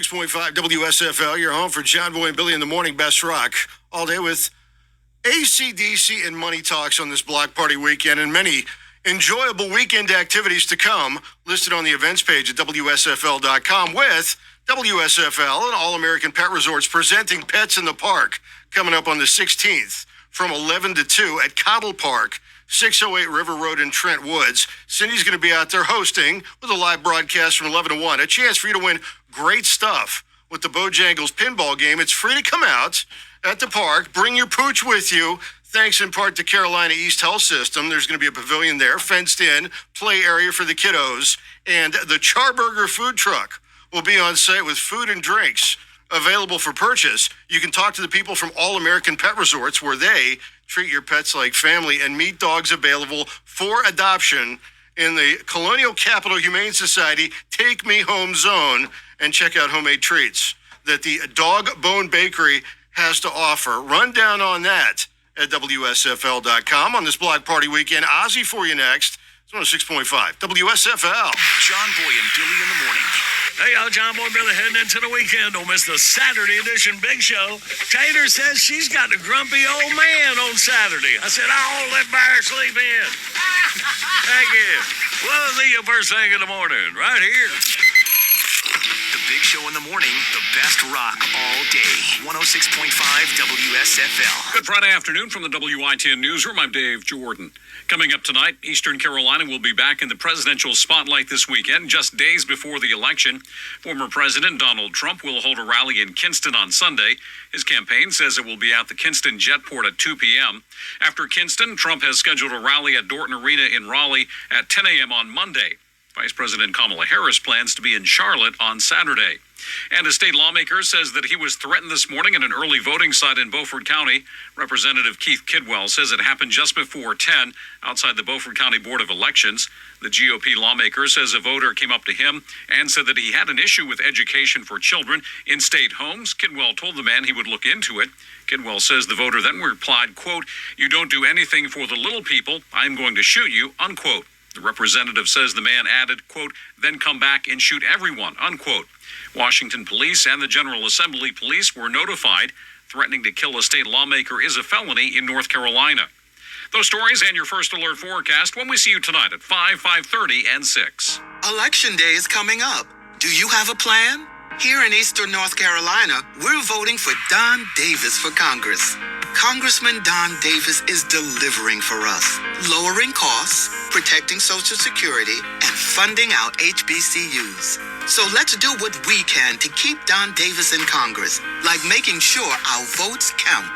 .5 WSFL, your home for John Boy and Billy in the morning, best rock, all day with AC/DC and Moneytalks on this block party weekend, and many enjoyable weekend activities to come, listed on the events page at WSFL.com, with WSFL and All-American Pet Resorts presenting Pets in the Park, coming up on the 16th from 11 to 2 at Cottle Park, 608 River Road in Trent Woods. Cindy's going to be out there hosting with a live broadcast from 11 to 1. A chance for you to win great stuff with the Bojangles pinball game. It's free to come out at the park. Bring your pooch with you. Thanks in part to Carolina East Health System. There's going to be a pavilion there, fenced in, play area for the kiddos. And the Charburger food truck will be on site with food and drinks available for purchase. You can talk to the people from All American Pet Resorts, where they treat your pets like family, and meet dogs available for adoption in the Colonial Capital Humane Society Take Me Home Zone. And check out homemade treats that the Dog Bone Bakery has to offer. Run down on that at WSFL.com on this block party weekend. Ozzy for you next. It's 106.5 WSFL. John Boy and Billy in the morning. Hey, y'all, John Boy and Billy heading into the weekend. Don't miss the Saturday edition Big Show. Tater says she's got the grumpy old man on Saturday. I said, I'll let Bear sleep in. Thank you. We'll see you first thing in the morning, right here. The Big Show in the morning, the best rock all day. 106.5 WSFL. Good Friday afternoon from the WITN Newsroom. I'm Dave Jordan. Coming up tonight, Eastern Carolina will be back in the presidential spotlight this weekend, just days before the election. Former President Donald Trump will hold a rally in Kinston on Sunday. His campaign says it will be at the Kinston Jetport at 2 p.m. After Kinston, Trump has scheduled a rally at Dorton Arena in Raleigh at 10 a.m. on Monday. Vice President Kamala Harris plans to be in Charlotte on Saturday. And a state lawmaker says that he was threatened this morning at an early voting site in Beaufort County. Representative Keith Kidwell says it happened just before 10 outside the Beaufort County Board of Elections. The GOP lawmaker says a voter came up to him and said that he had an issue with education for children in state homes. Kidwell told the man he would look into it. Kidwell says the voter then replied, quote, "You don't do anything for the little people, I'm going to shoot you," unquote. The representative says the man added, quote, "then come back and shoot everyone," unquote. Washington police and the General Assembly police were notified. Threatening to kill a state lawmaker is a felony in North Carolina. Those stories and your first alert forecast when we see you tonight at 5, 5:30, and 6. Election day is coming up. Do you have a plan? Here in Eastern North Carolina, we're voting for Don Davis for Congress. Congressman Don Davis is delivering for us, lowering costs, protecting Social Security, and funding out HBCUs. So let's do what we can to keep Don Davis in Congress, like making sure our votes count.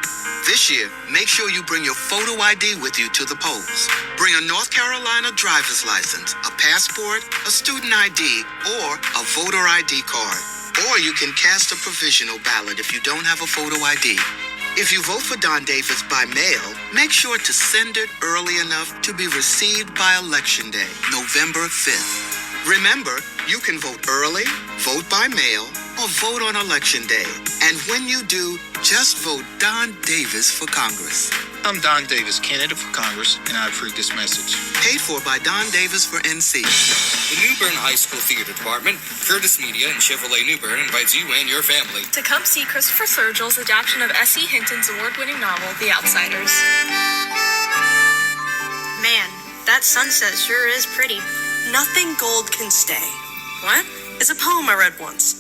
This year, make sure you bring your photo ID with you to the polls. Bring a North Carolina driver's license, a passport, a student ID, or a voter ID card. Or you can cast a provisional ballot if you don't have a photo ID. If you vote for Don Davis by mail, make sure to send it early enough to be received by Election Day, November 5th. Remember, you can vote early, vote by mail, or vote on Election Day. And when you do, just vote Don Davis for Congress. I'm Don Davis, candidate for Congress, and I approve this message. Paid for by Don Davis for NC. The New Bern High School Theater Department, Curtis Media, and Chevrolet New Bern invites you and your family to come see Christopher Sturgill's adaptation of S.E. Hinton's award-winning novel, The Outsiders. Man, that sunset sure is pretty. Nothing gold can stay. What? It's a poem I read once.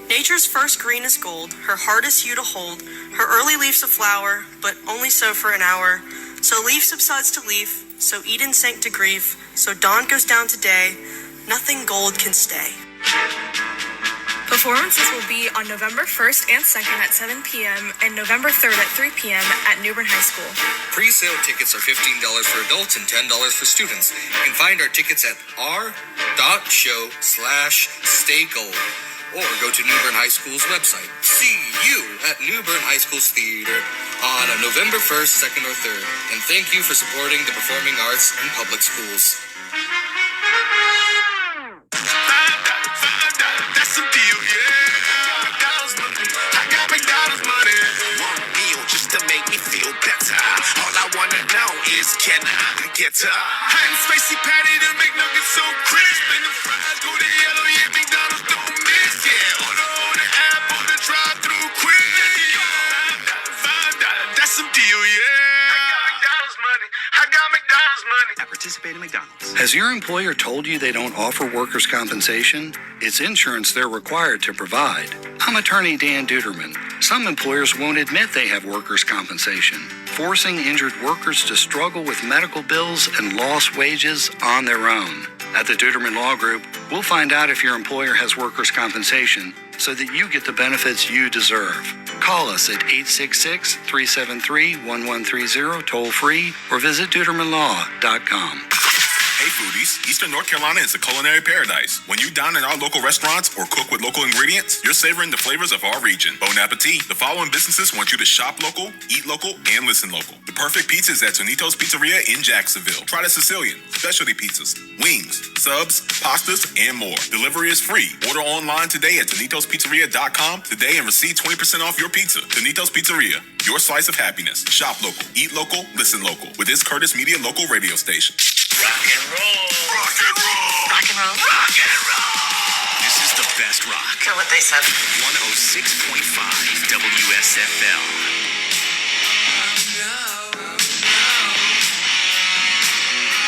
Nature's first green is gold, her heart is hue to hold, her early leaves a flower, but only so for an hour. So leaf subsides to leaf, so Eden sank to grief, so dawn goes down to day, nothing gold can stay. Performances will be on November 1st and 2nd at 7 p.m. and November 3rd at 3 p.m. at New Bern High School. Pre-sale tickets are $15 for adults and $10 for students. You can find our tickets at r.show/staygold or go to New Bern High School's website. See you at New Bern High School's theater on November 1st, 2nd, or 3rd. And thank you for supporting the performing arts in public schools. That's a deal, yeah. $5 money. I got McDonald's money. One meal just to make me feel better. All I wanna know is, can I get to hot and spicy patty to make nuggets so crisp. And the fries go to yellow, yeah, McDonald's don't miss. Yeah, order the app, on the drive-through quick. $5, that's some deal, yeah. I got McDonald's money. I got McDonald's money. At participating McDonald's. Has your employer told you they don't offer workers' compensation? It's insurance they're required to provide. I'm attorney Dan Duderman. Some employers won't admit they have workers' compensation, forcing injured workers to struggle with medical bills and lost wages on their own. At the Duderman Law Group, we'll find out if your employer has workers' compensation so that you get the benefits you deserve. Call us at 866-373-1130 toll-free or visit DudermanLaw.com. Hey foodies, Eastern North Carolina is a culinary paradise. When you dine in our local restaurants or cook with local ingredients, you're savoring the flavors of our region. Bon appetit. The following businesses want you to shop local, eat local, and listen local. The perfect pizza is at Tonito's Pizzeria in Jacksonville. Try the Sicilian, specialty pizzas, wings, subs, pastas, and more. Delivery is free. Order online today at TonitosPizzeria.com today and receive 20% off your pizza. Tonito's Pizzeria, your slice of happiness. Shop local, eat local, listen local. With this Curtis Media local radio station. Rock and roll. Rock and roll. Rock and roll. Rock and roll. This is the best rock. What they said. 106.5 WSFL.